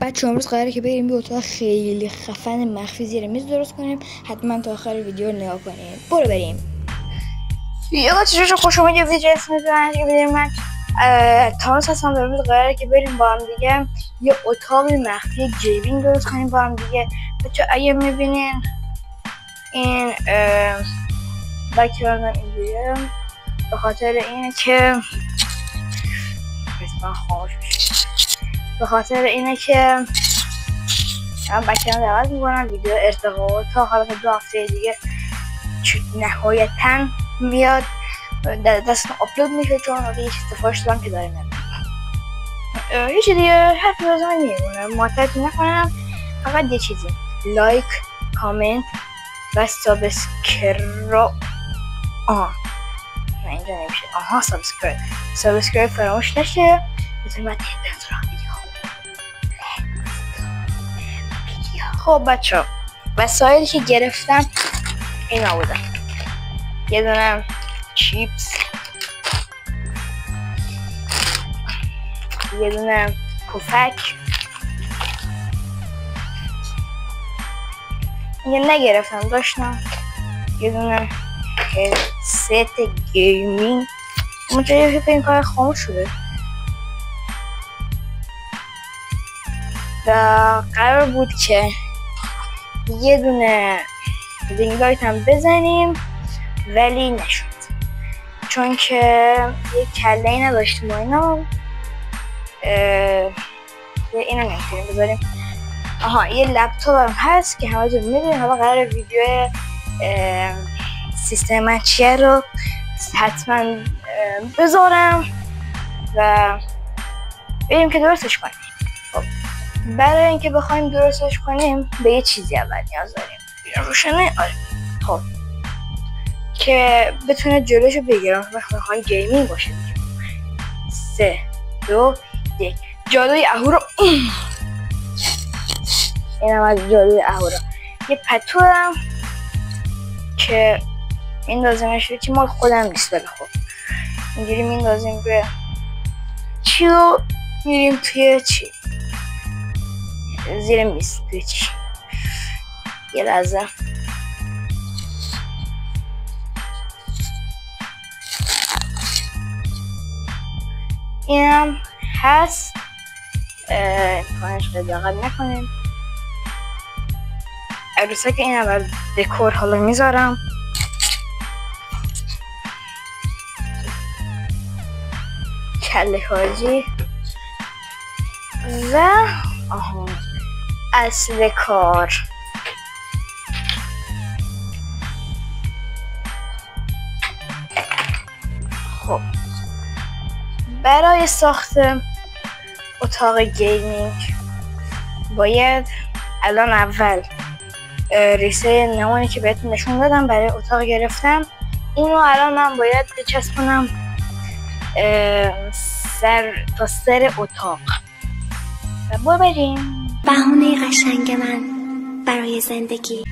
بچه امروز قراره که بریم یه اتاق خیلی خفن مخفی زیر میز درست کنیم. حتما تا آخر ویدیو رو نگاه کنیم. برو بریم. یا چجوری خوش اومدید ویدیو اسم من تانوس هستم. امروز قراره که بریم با هم دیگه یه اتاق مخفی گیمینگ درست کنیم با هم دیگه. بچه اگه میبینین این بک‌گراندم اینجوریه به خاطر اینه که به خاطر اینه که من بک‌گراند عوض میکنم. ویدیو ارتقا تا حالا تا 2 هفته دیگه نهایتاً میاد دستم آپلود میشه، چون حالا یه سفارش دارم که داره میاد. هیچ دیگه حرفی لازم نمیمونه. معطلتون نکنم، فقط یه چیزی لایک، کامنت و سابسکرایب. نه اینجا نمیشه. سابسکرایب فراموش نشه. بذاریم خب بچه وسایلی که گرفتم اینا بودن: یه دونه چیپس، یه دونه پفک. یه نگرفتم، داشتم یه دونه هدست گیمینگ. اونجا این کار خاموش شده و قرار بود که یه دونه رینگ لایت هم بزنیم ولی نشد، چون که یه کله‌ای نداشتیم و اینا. اینو نمیتونیم بذاریم. یه لپتاپ هم هست که همه تون میدونیم. حالا قرار ویدیو سیستم من چیه رو حتما بذارم و بریم که درستش کنیم. خب برای اینکه بخوایم درستش کنیم به یه چیزی اول نیاز داریم. روشنه. خب که بتونه جلوشو بگیرم وقتی گیمینگ باشه. 3 2 1 جادوی اهورا. اینم از جادوی اهورا. یه پتو هم که میندازیمش روی چی، مال خودم نیست ولی خب اینجوری میندازیم روی چی و میریم توی چی زیر میز توی چی. یه لحظه اینم هست. پایینش خیلی دقت نکنیم. عروسه که اینم بر دکور حالا میذارم. کله کاجی و اصل کار. خب برای ساخت اتاق گیمینگ باید الان اول ریسه نمونی که بهتون نشون دادم برای اتاق گرفتم، اینو الان من باید بچسبونم تا سر اتاق و بریم. بهونه قشنگ من برای زندگی.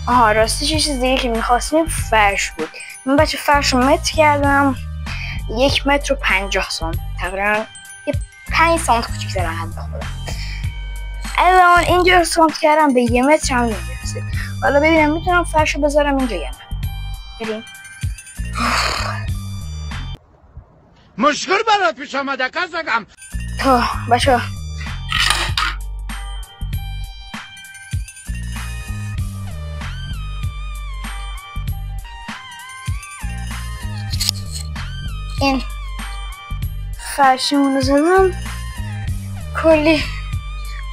راستش یه چیز دیگه که میخواستیم فرش بود. من بچه فرش رو متر کردم 1 متر و 50 سانت، تقریبا یه 5 سانت کوچیک‌تر از حد خودم. الان اینجا سانت کردم به 1 متر هم نمیرسه. حالا ببینم میتونم فرش رو بذارم اینجا یا نه. بریم. مشکل برات پیش آمده کسکم. تا بچه این فرشیمون رو زدم، کلی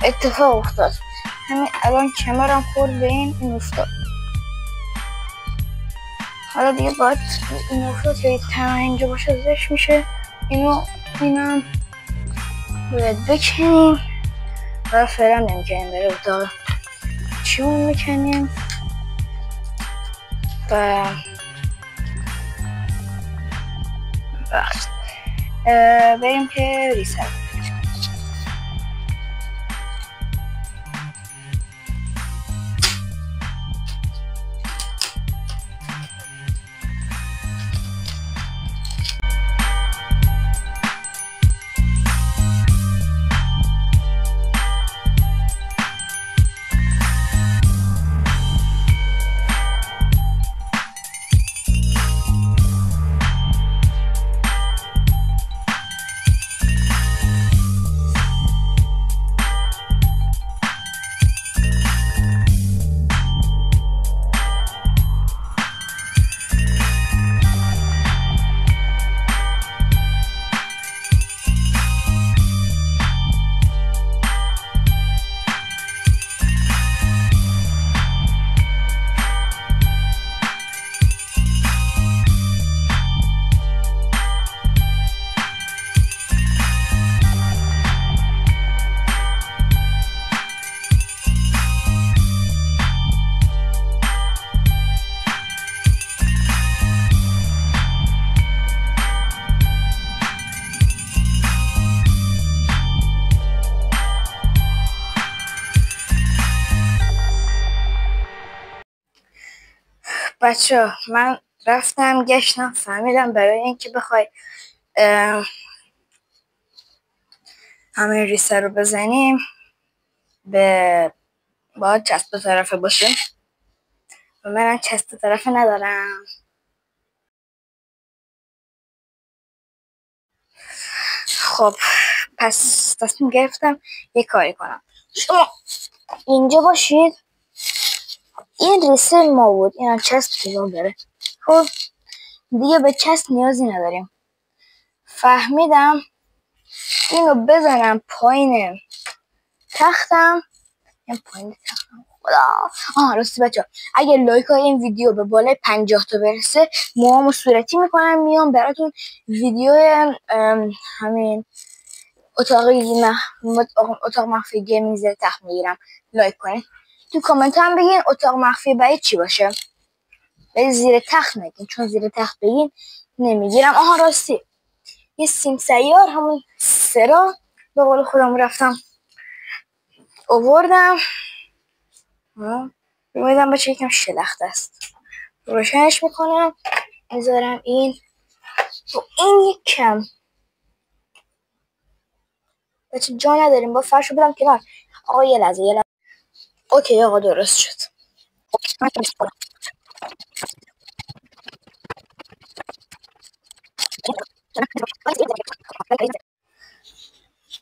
اتفاق افتاد. همین الان کمرم خورد به این افتاد. حالا دیگه باید این افتاد که تمام اینجا باشه زش میشه. اینم باید بکنیم و فعلا نمیکنیم. برای اتاق چیمون میکنیم و بریم که ریست. بچه من رفتم گشتم فهمیدم برای اینکه بخوای همین ریسه رو بزنیم باید چسب دو طرفه باشه و منم چسب دو طرفه ندارم. خب پس تصمیم گرفتم یه کاری کنم. شما اینجا باشید. این ریسه ما بود، اینم چسب کجا بره. خب دیگه به چسب نیازی نداریم. فهمیدم اینو بزنم پایین تختم. این پایین تختم خدا. راستی بچه اگه لایک های این ویدیو به بالای 50 تا برسه موهامو صورتی میکنم میام براتون ویدیو همین اتاق مخفی گیمینگ زیر تخت میگیرم. لایک کنید. تو کامنت هم بگین اتاق مخفی برای چی باشه. برای زیر تخت نگین، چون زیر تخت بگین نمیگیرم. راستی یه سیم سیار همون سرا به قول خودم رفتم آوردم. میدم بچه یکم شلخت است. روشنش میکنم میذارم این تو این یکم بچه جا نداریم با فرشو بدم کنار. آقا یه لحظه اوکی آقا درست شد.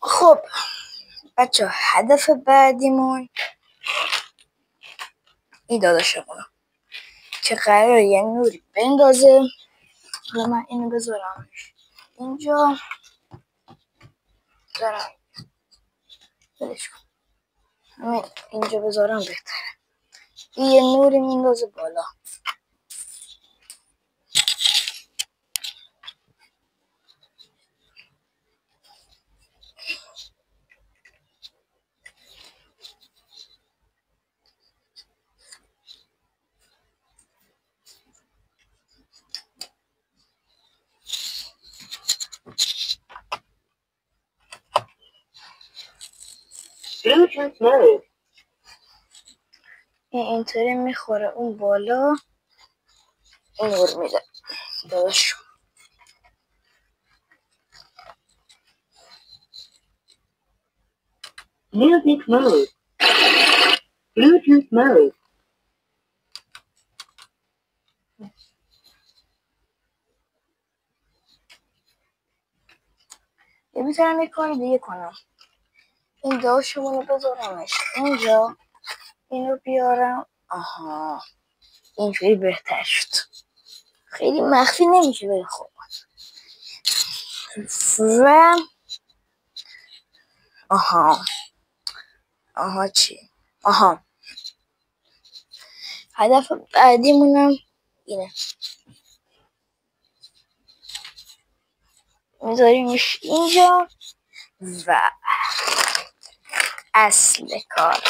خب بچه هدف بعدیمون این داداشمونه که قراره یه نوری بندازه و من اینو بذارم اینجا. بذارم بلش کن اینجا بذارم بهتره. این یه نوری میندازه بالا. این اینطوری میخوره اون بالا این نور میده داداش. Music mode. Bluetooth mode. میتونم یک کار دیگه کنم. این داشمونو بذارمش اینجا. اینو بیارم. اینجوری بهتر شد. خیلی مخفی نمیشه ولی خب. و چی؟ هدف بعدیمونم اینه. میذاریمش اینجا و اصل کار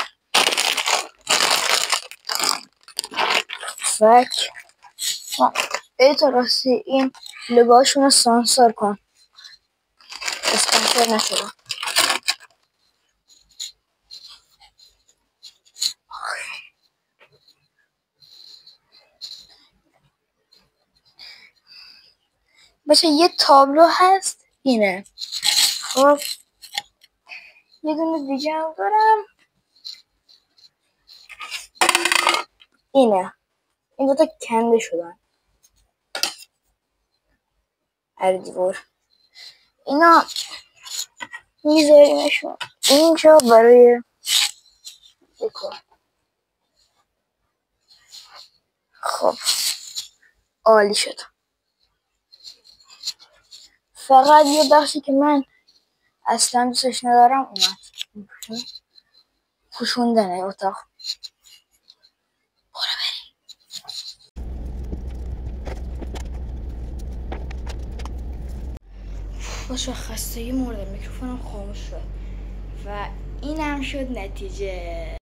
فک ایتا راستی این لباشون رو سانسور کن. اسپانسر نشده. باشه یه تابلو هست اینه. خب یه دونه دیگه هم دارم اینه. این دوتا کنده شدن دیوار. اینا میذاریمشون اینجا برای دکور. خب عالی شد. فقط یه بخشی که من اصلا دوستش ندارم اومد پوشوندن اتاق. باشه خستگی مورد میکروفونم خاموش شد و اینم شد نتیجه.